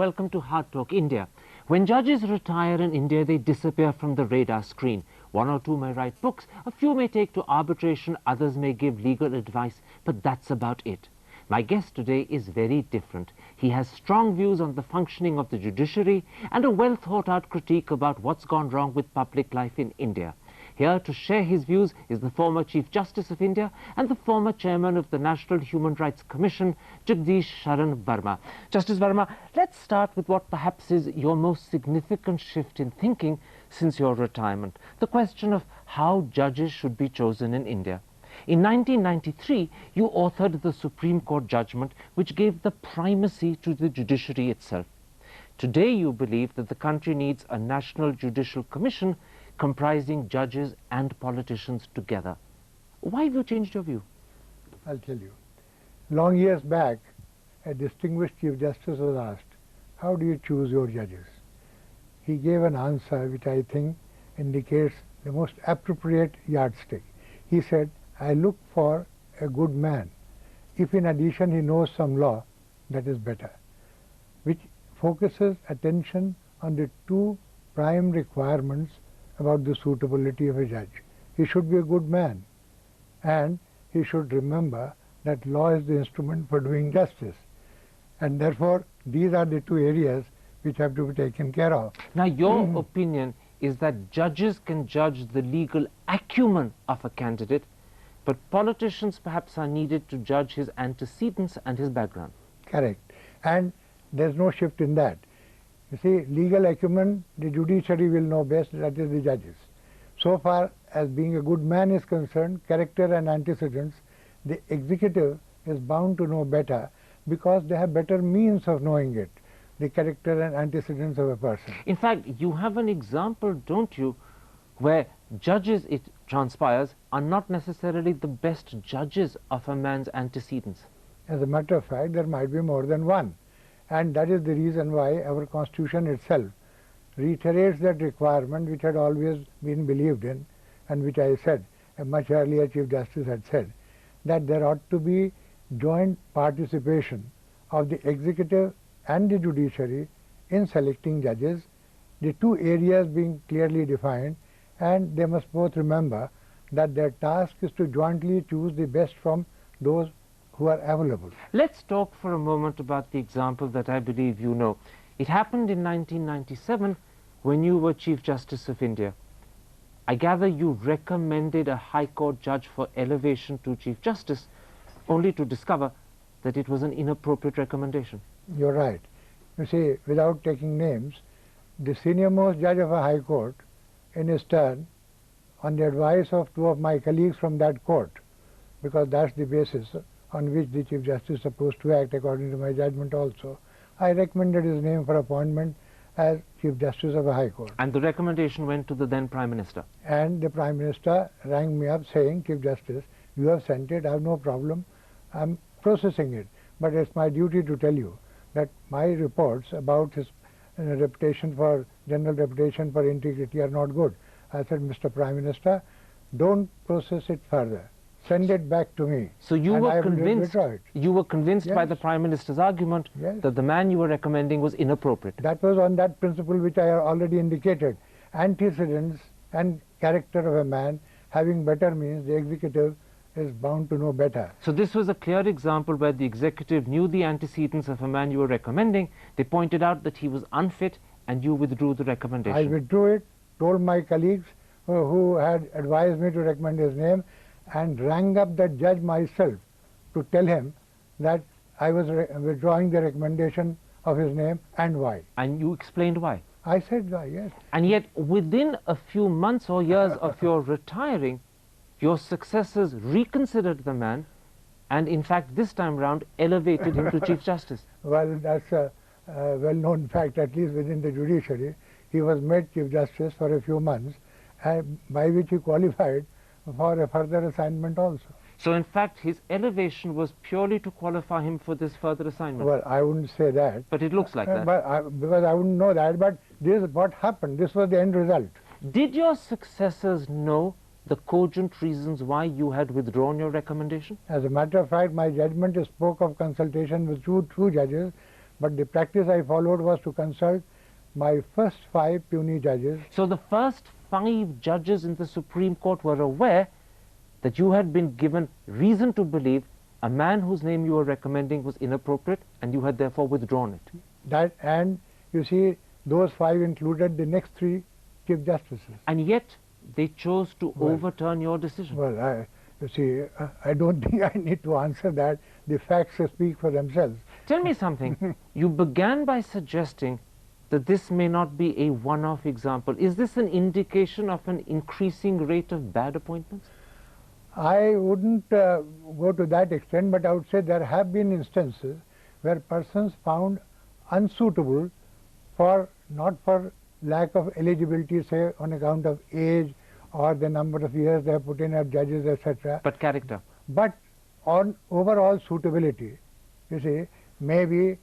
welcome to Hardtalk India. When judges retire in India, they disappear from the radar screen. One or two may write books, a few may take to arbitration, others may give legal advice, but that's about it. My guest today is very different. He has strong views on the functioning of the judiciary and a well-thought-out critique about what's gone wrong with public life in India. Here to share his views is the former Chief Justice of India and the former Chairman of the National Human Rights Commission, Jagdish Sharan Verma. Justice Verma, let's start with what perhaps is your most significant shift in thinking since your retirement, the question of how judges should be chosen in India. In 1993, you authored the Supreme Court judgment which gave the primacy to the judiciary itself. Today you believe that the country needs a National Judicial Commission comprising judges and politicians together. Why have you changed your view? I'll tell you. Long years back, a distinguished Chief Justice was asked, how do you choose your judges? He gave an answer which I think indicates the most appropriate yardstick. He said, I look for a good man. If in addition he knows some law, that is better. Which focuses attention on the two prime requirements about the suitability of a judge. He should be a good man, and he should remember that law is the instrument for doing justice. And therefore, these are the two areas which have to be taken care of. Now, your opinion is that judges can judge the legal acumen of a candidate, but politicians perhaps are needed to judge his antecedents and his background. Correct. And there's no shift in that. You see, legal acumen, the judiciary will know best, that is the judges. So far as being a good man is concerned, character and antecedents, the executive is bound to know better because they have better means of knowing it, the character and antecedents of a person. In fact, you have an example, don't you, where judges, it transpires, are not necessarily the best judges of a man's antecedents. As a matter of fact, there might be more than one. And that is the reason why our Constitution itself reiterates that requirement which had always been believed in, and which I said, a much earlier Chief Justice had said, that there ought to be joint participation of the executive and the judiciary in selecting judges, the two areas being clearly defined, and they must both remember that their task is to jointly choose the best from those who are available. Let's talk for a moment about the example that I believe you know. It happened in 1997 when you were Chief Justice of India. I gather you recommended a High Court judge for elevation to Chief Justice, only to discover that it was an inappropriate recommendation. You're right. You see, without taking names, the senior-most judge of a High Court, in his turn, on the advice of two of my colleagues from that court, because that's the basis on which the Chief Justice is supposed to act according to my judgment also, I recommended his name for appointment as Chief Justice of a High Court. And the recommendation went to the then Prime Minister? And the Prime Minister rang me up saying, Chief Justice, you have sent it, I have no problem, I'm processing it. But it's my duty to tell you that my reports about his general reputation for integrity are not good. I said, Mr. Prime Minister, don't process it further. Send it back to me. So you were convinced, Yes. by the Prime Minister's argument Yes. that the man you were recommending was inappropriate. That was on that principle which I already indicated. Antecedents and character of a man having better means, the executive is bound to know better. So this was a clear example where the executive knew the antecedents of a man you were recommending. They pointed out that he was unfit and you withdrew the recommendation. I withdrew it, told my colleagues who had advised me to recommend his name, and rang up that judge myself to tell him that I was withdrawing the recommendation of his name and why. And you explained why. I said why, yes. And yet within a few months or years of your retiring, your successors reconsidered the man and in fact this time round elevated him to Chief Justice. Well, that's a well-known fact, at least within the judiciary. He was made Chief Justice for a few months, by which he qualified for a further assignment also. So in fact his elevation was purely to qualify him for this further assignment. Well, I wouldn't say that. But it looks like that. Because I wouldn't know that, but this is what happened. This was the end result. Did your successors know the cogent reasons why you had withdrawn your recommendation? As a matter of fact, my judgment spoke of consultation with two judges, But the practice I followed was to consult my first 5 puisne judges. So the first 5 judges in the Supreme Court were aware that you had been given reason to believe a man whose name you were recommending was inappropriate, and you had therefore withdrawn it. That, and you see, those 5 included the next 3 Chief Justices. And yet they chose to overturn your decision. Well, you see, I don't think I need to answer that. The facts speak for themselves. Tell me something. You began by suggesting that this may not be a one-off example. Is this an indication of an increasing rate of bad appointments? I wouldn't go to that extent, but I would say there have been instances where persons found unsuitable for, not for lack of eligibility, say on account of age or the number of years they have put in as judges, etc. But character. But on overall suitability, you see, maybe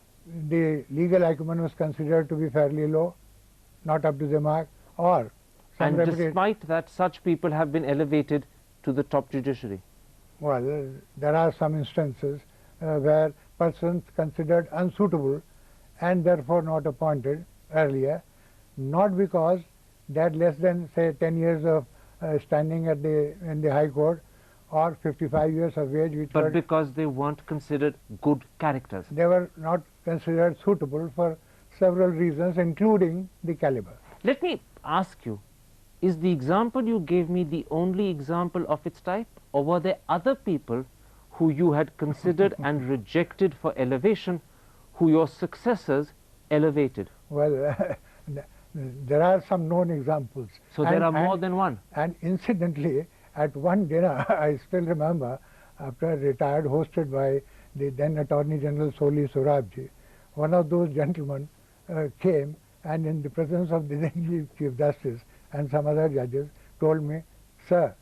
the legal acumen was considered to be fairly low, not up to the mark, or some And despite that, such people have been elevated to the top judiciary. Well, there are some instances where persons considered unsuitable and therefore not appointed earlier, not because they had less than, say, 10 years of standing at in the High Court or 55 years of age, which but because they weren't considered good characters. They were not considered suitable for several reasons, including the caliber. Let me ask you, is the example you gave me the only example of its type, or were there other people who you had considered and rejected for elevation, who your successors elevated? Well, there are some known examples. So there are more than one. And incidentally, at one dinner, I still remember, after I retired, hosted by the then Attorney General Soli Sorabji, one of those gentlemen came and in the presence of the then Chief Justice and some other judges told me, "Sir,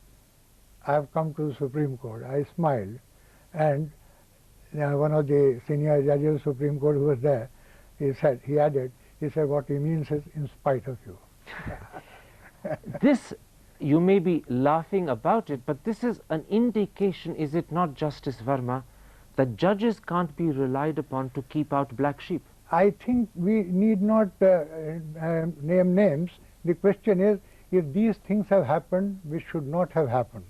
I have come to the Supreme Court." I smiled, and one of the senior judges of the Supreme Court who was there, he said, he added, he said, what he means is in spite of you. This, you may be laughing about it, but this is an indication, is it not, Justice Verma, that judges can't be relied upon to keep out black sheep? I think we need not name names. The question is, if these things have happened, which should not have happened.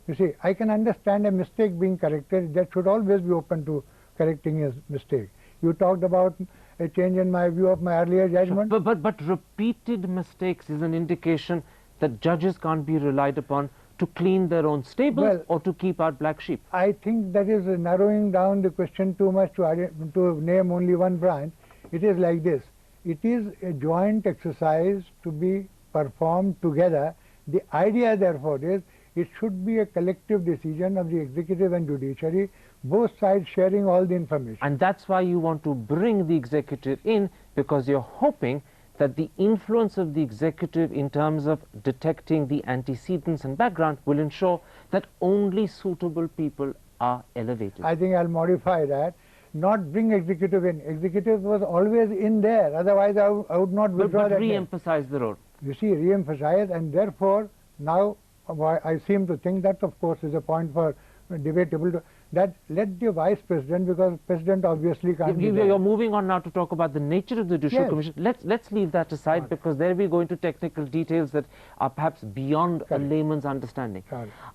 You see, I can understand a mistake being corrected. That should always be open to correcting a mistake. You talked about a change in my view of my earlier judgment. But repeated mistakes is an indication that judges can't be relied upon to clean their own stables or to keep out black sheep. I think that is narrowing down the question too much to name only one branch. It is like this. It is a joint exercise to be performed together. The idea, therefore, is it should be a collective decision of the executive and judiciary, both sides sharing all the information. And that's why you want to bring the executive in, because you're hoping that the influence of the executive in terms of detecting the antecedents and background will ensure that only suitable people are elevated. I think I'll modify that. Not bring executive in. Executive was always in there. Otherwise, I would not withdraw that. But re-emphasize the role. You see, re-emphasize, and therefore now I seem to think that, of course, is a point for debatable. That let the vice president, because president obviously can't be there. You're moving on now to talk about the nature of the Judicial Commission. Let's leave that aside, because there we go into technical details that are perhaps beyond a layman's understanding.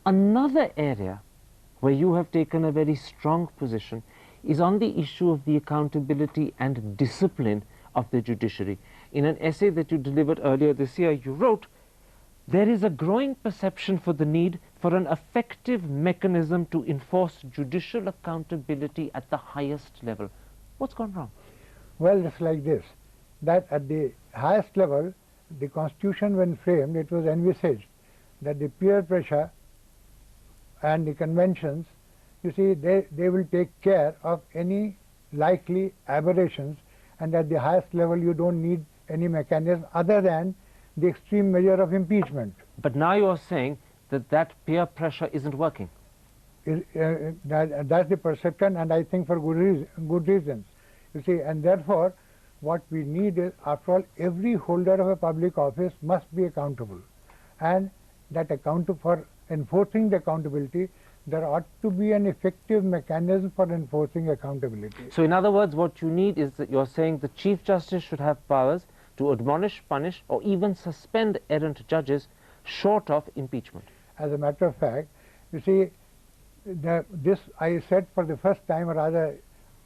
Another area where you have taken a very strong position is on the issue of the accountability and discipline of the judiciary. In an essay that you delivered earlier this year, you wrote, "There is a growing perception for the need for an effective mechanism to enforce judicial accountability at the highest level." What's gone wrong? Well, it's like this, that at the highest level, the Constitution, when framed, it was envisaged that the peer pressure and the conventions, you see, they will take care of any likely aberrations, and at the highest level you don't need any mechanism other than the extreme measure of impeachment. But now you are saying that that peer pressure isn't working. That's the perception, and I think for good reasons. You see, and therefore what we need is, after all, every holder of a public office must be accountable, and that for enforcing the accountability, there ought to be an effective mechanism for enforcing accountability. So in other words, what you need is that you're saying the Chief Justice should have powers to admonish, punish, or even suspend errant judges short of impeachment. As a matter of fact, you see, this I said for the first time, or rather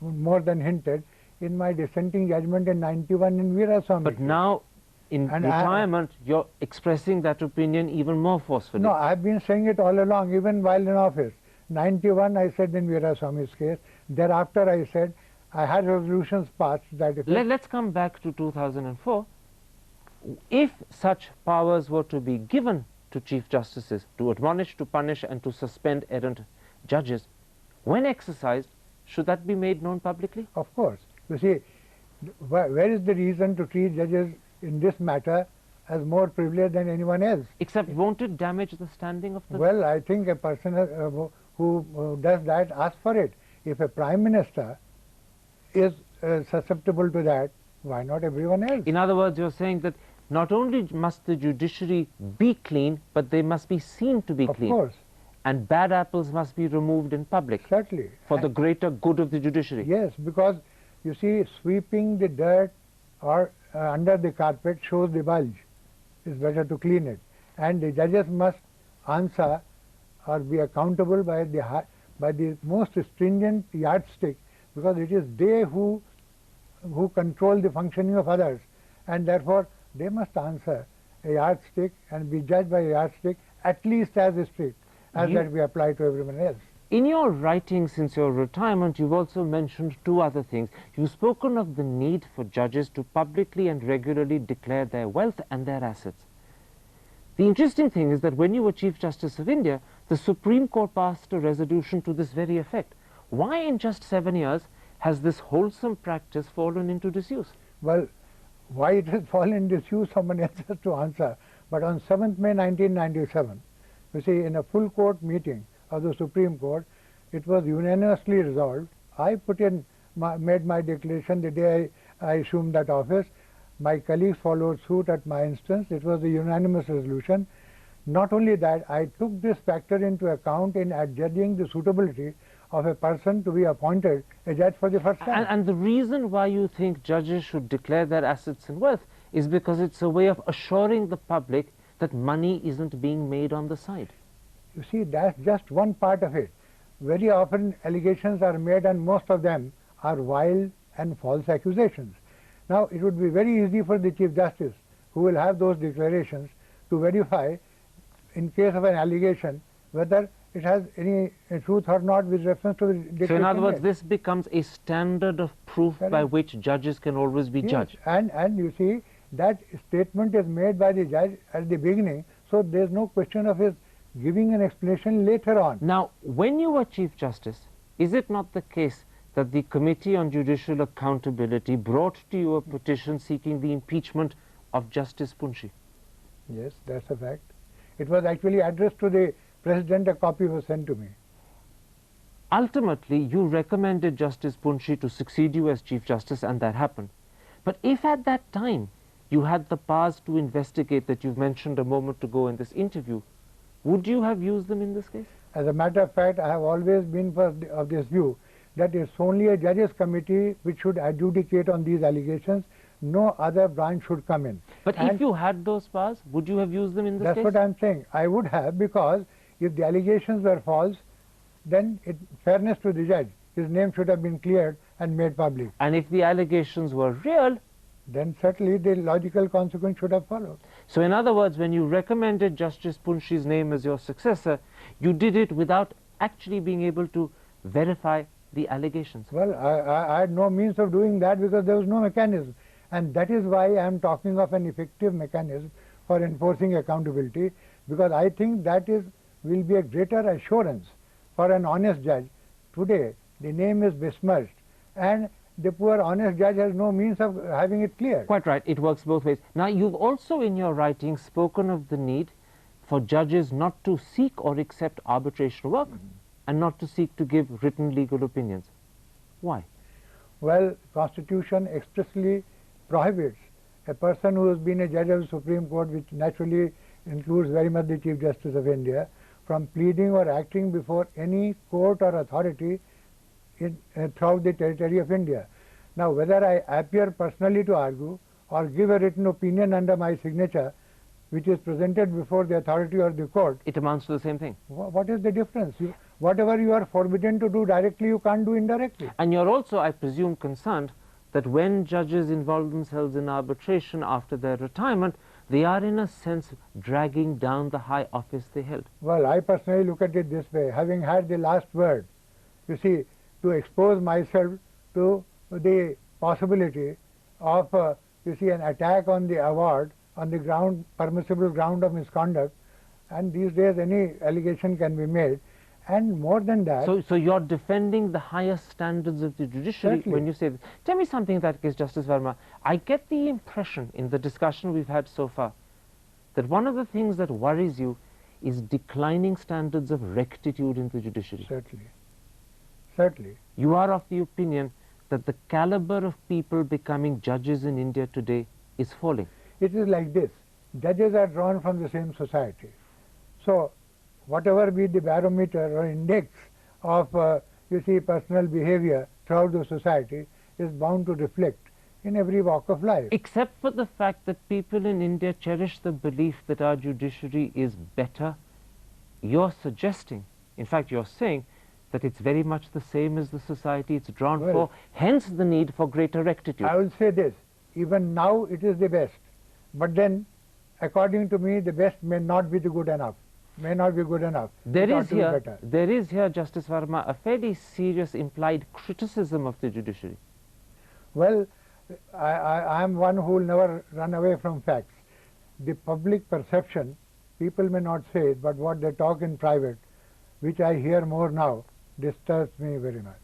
more than hinted, in my dissenting judgment in 91 in Veeraswamy. But now, in retirement, you're expressing that opinion even more forcefully. No, I've been saying it all along, even while in office. 91 I said in Veeraswamy's case. Thereafter I said I had resolutions passed that if... Let's come back to 2004. If such powers were to be given to Chief Justices to admonish, to punish, and to suspend errant judges, when exercised, should that be made known publicly? Of course. You see, where is the reason to treat judges in this matter as more privileged than anyone else? Except won't it damage the standing of the... Well, I think a person who does that asks for it. If a Prime Minister is susceptible to that, why not everyone else? In other words, you're saying that not only must the judiciary be clean, but they must be seen to be clean. Of course. And bad apples must be removed in public. Certainly. For the greater good of the judiciary. Yes, because you see, sweeping the dirt or under the carpet shows the bulge. It's better to clean it. And the judges must answer or be accountable by the most stringent yardstick, because it is they who control the functioning of others, and therefore they must answer a yardstick and be judged by a yardstick at least as strict as that we apply to everyone else. In your writing since your retirement, you've also mentioned two other things. You've spoken of the need for judges to publicly and regularly declare their wealth and their assets. The interesting thing is that when you were Chief Justice of India, the Supreme Court passed a resolution to this very effect. Why in just 7 years has this wholesome practice fallen into disuse? Well, why it has fallen into disuse, someone else has to answer. But on 7th May 1997, you see, in a full court meeting of the Supreme Court, it was unanimously resolved. I made my declaration the day I assumed that office. My colleagues followed suit at my instance. It was a unanimous resolution. Not only that, I took this factor into account in adjudging the suitability of a person to be appointed a judge for the first time. And the reason why you think judges should declare their assets and wealth is because it's a way of assuring the public that money isn't being made on the side. You see, that's just one part of it. Very often allegations are made, and most of them are wild and false accusations. Now, it would be very easy for the Chief Justice, who will have those declarations, to verify, in case of an allegation, whether it has any truth or not with reference to the declaration. So in other words, this becomes a standard of proof by which judges can always be judged. And you see, that statement is made by the judge at the beginning, so there's no question of his giving an explanation later on. Now, when you were Chief Justice, is it not the case that the Committee on Judicial Accountability brought to you a petition seeking the impeachment of Justice Punshi? Yes, that's a fact. It was actually addressed to the President. A copy was sent to me. Ultimately, you recommended Justice Punshi to succeed you as Chief Justice, and that happened. But if at that time you had the powers to investigate that you've mentioned a moment ago in this interview, would you have used them in this case? As a matter of fact, I have always been of this view that it's only a judges committee which should adjudicate on these allegations. No other branch should come in. But if you had those powers, would you have used them in this case? That's what I'm saying. I would have, because if the allegations were false, then fairness to the judge, his name should have been cleared and made public. And if the allegations were real, then certainly the logical consequence should have followed. So in other words, when you recommended Justice Punshi's name as your successor, you did it without actually being able to verify the allegations. Well, I had no means of doing that because there was no mechanism. And that is why I am talking of an effective mechanism for enforcing accountability, because I think that will be a greater assurance for an honest judge. Today, the name is besmirched, and the poor honest judge has no means of having it cleared. Quite right. It works both ways. Now, you've also in your writing spoken of the need for judges not to seek or accept arbitration work and not to seek to give written legal opinions. Why? Well, Constitution expressly prohibits a person who has been a judge of the Supreme Court, which naturally includes very much the Chief Justice of India, from pleading or acting before any court or authority throughout the territory of India. Now, whether I appear personally to argue or give a written opinion under my signature, which is presented before the authority or the court, It amounts to the same thing. what is the difference? Whatever you are forbidden to do directly, you can't do indirectly. And you're also, I presume, concerned that when judges involve themselves in arbitration after their retirement, they are in a sense dragging down the high office they held. Well, I personally look at it this way. Having had the last word, you see, to expose myself to the possibility of, you see, an attack on the award on the permissible ground of misconduct, and these days any allegation can be made. And more than that... So you're defending the highest standards of the judiciary Certainly. when you say this. Tell me something in that case, Justice Verma. I get the impression in the discussion we've had so far that one of the things that worries you is declining standards of rectitude in the judiciary. Certainly. Certainly. You are of the opinion that the caliber of people becoming judges in India today is falling. It is like this. Judges are drawn from the same society. So, whatever be the barometer or index of, you see, personal behavior throughout the society is bound to reflect in every walk of life. Except for the fact that people in India cherish the belief that our judiciary is better, you're suggesting, in fact you're saying, that it's very much the same as the society it's drawn for, hence the need for greater rectitude. I will say this, even now it is the best, but then according to me the best may not be the good enough. May not be good enough. There is here, Justice Verma, a fairly serious implied criticism of the judiciary. Well, I am one who will never run away from facts. The public perception, people may not say it, but what they talk in private, which I hear more now, disturbs me very much.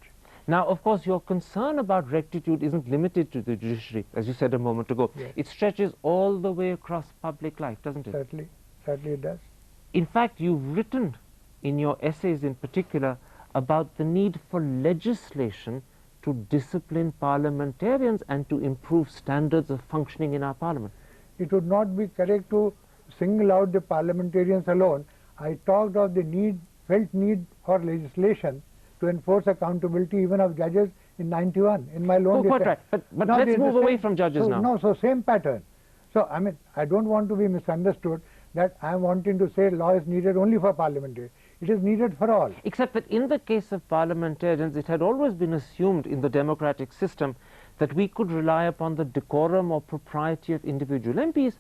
Now, of course, your concern about rectitude isn't limited to the judiciary, as you said a moment ago. Yes. It stretches all the way across public life, doesn't it? Certainly, certainly it does. In fact, you've written in your essays in particular about the need for legislation to discipline parliamentarians and to improve standards of functioning in our parliament. It would not be correct to single out the parliamentarians alone. I talked of the felt need for legislation to enforce accountability even of judges in 91, in my own quite right. But let's move away from judges now. No, so same pattern. So, I mean, I don't want to be misunderstood that I am wanting to say law is needed only for parliamentarians. It is needed for all. Except that in the case of parliamentarians, it had always been assumed in the democratic system that we could rely upon the decorum or propriety of individual MPs,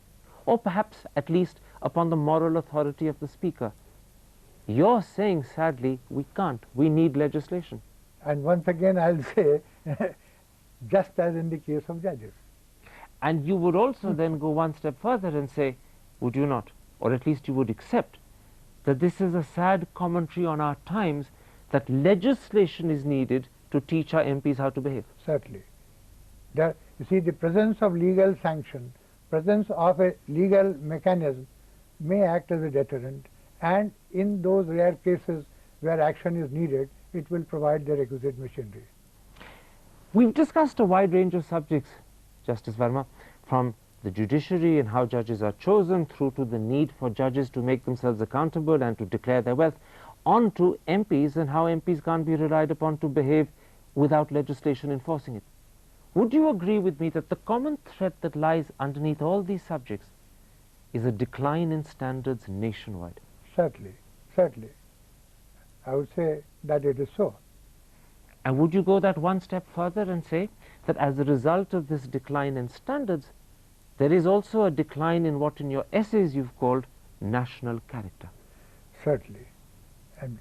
or perhaps at least upon the moral authority of the Speaker. You're saying, sadly, we can't. We need legislation. And once again, I'll say, just as in the case of judges. And you would also then go one step further and say, would you not, or at least you would accept, that this is a sad commentary on our times, that legislation is needed to teach our MPs how to behave? Certainly. You see, the presence of legal sanction, presence of a legal mechanism may act as a deterrent, and in those rare cases where action is needed, it will provide the requisite machinery. We've discussed a wide range of subjects, Justice Verma, from the judiciary and how judges are chosen, through to the need for judges to make themselves accountable and to declare their wealth, on to MPs and how MPs can't be relied upon to behave without legislation enforcing it. Would you agree with me that the common thread that lies underneath all these subjects is a decline in standards nationwide? Certainly, certainly. I would say that it is so. And would you go that one step further and say that as a result of this decline in standards, there is also a decline in what in your essays you've called national character? Certainly. And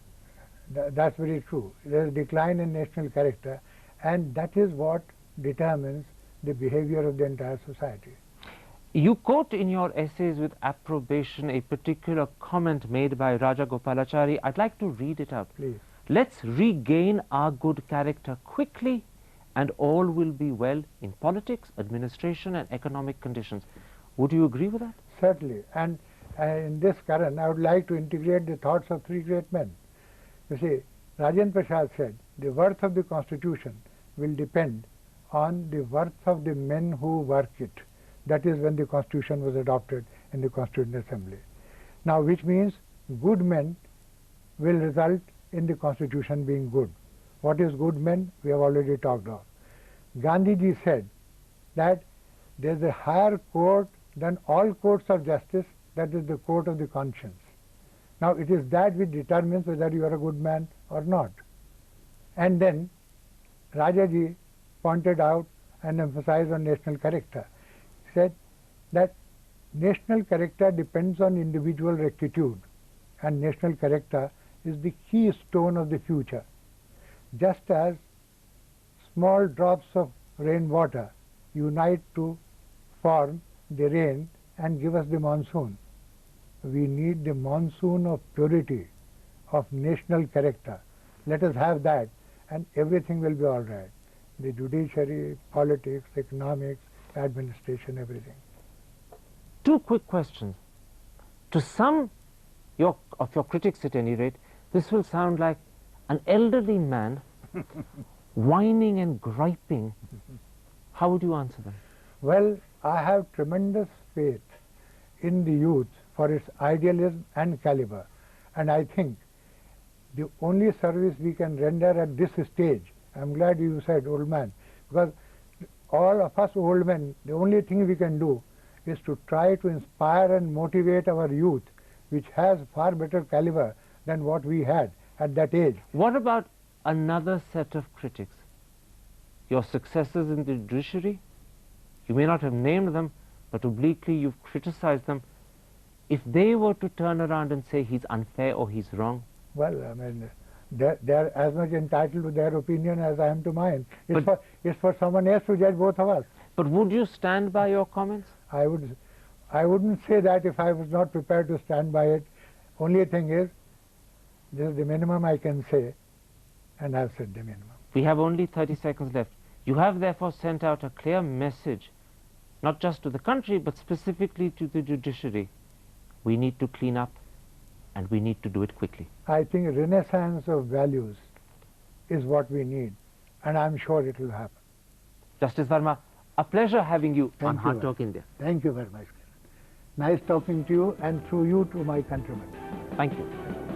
that's very true. There is a decline in national character, and that is what determines the behavior of the entire society. You quote in your essays with approbation a particular comment made by Raja Gopalachari. I'd like to read it out. Please. Let's regain our good character quickly, and all will be well in politics, administration and economic conditions. Would you agree with that? Certainly. And in this current, I would like to integrate the thoughts of three great men. You see, Rajendra Prasad said, the worth of the Constitution will depend on the worth of the men who work it. That is when the Constitution was adopted in the Constituent Assembly. Now, which means good men will result in the constitution being good. What is good meant, we have already talked of. Gandhiji said that there is a higher court than all courts of justice, that is the court of the conscience. Now it is that which determines whether you are a good man or not. And then Rajaji pointed out and emphasized on national character. He said that national character depends on individual rectitude, and national character is the keystone of the future. Just as small drops of rainwater unite to form the rain and give us the monsoon, we need the monsoon of purity, of national character. Let us have that, and everything will be all right. The judiciary, politics, economics, administration, everything. Two quick questions. To some of your critics, at any rate, this will sound like an elderly man whining and griping. How would you answer them? Well, I have tremendous faith in the youth for its idealism and caliber, and I think the only service we can render at this stage, I'm glad you said old man, because all of us old men, the only thing we can do is to try to inspire and motivate our youth, which has far better caliber than what we had at that age. What about another set of critics? Your successors in the judiciary? You may not have named them, but obliquely you've criticized them. If they were to turn around and say he's unfair or he's wrong? Well, I mean, they're as much entitled to their opinion as I am to mine. It's for someone else to judge both of us. But would you stand by your comments? I wouldn't say that if I was not prepared to stand by it. Only thing is, this is the minimum I can say, and I've said the minimum. We have only 30 seconds left. You have therefore sent out a clear message, not just to the country, but specifically to the judiciary. We need to clean up, and we need to do it quickly. I think a renaissance of values is what we need, and I'm sure it will happen. Justice Verma, a pleasure having you on Thank you. Hardtalk India. Thank you very much. Nice talking to you, and through you to my countrymen. Thank you.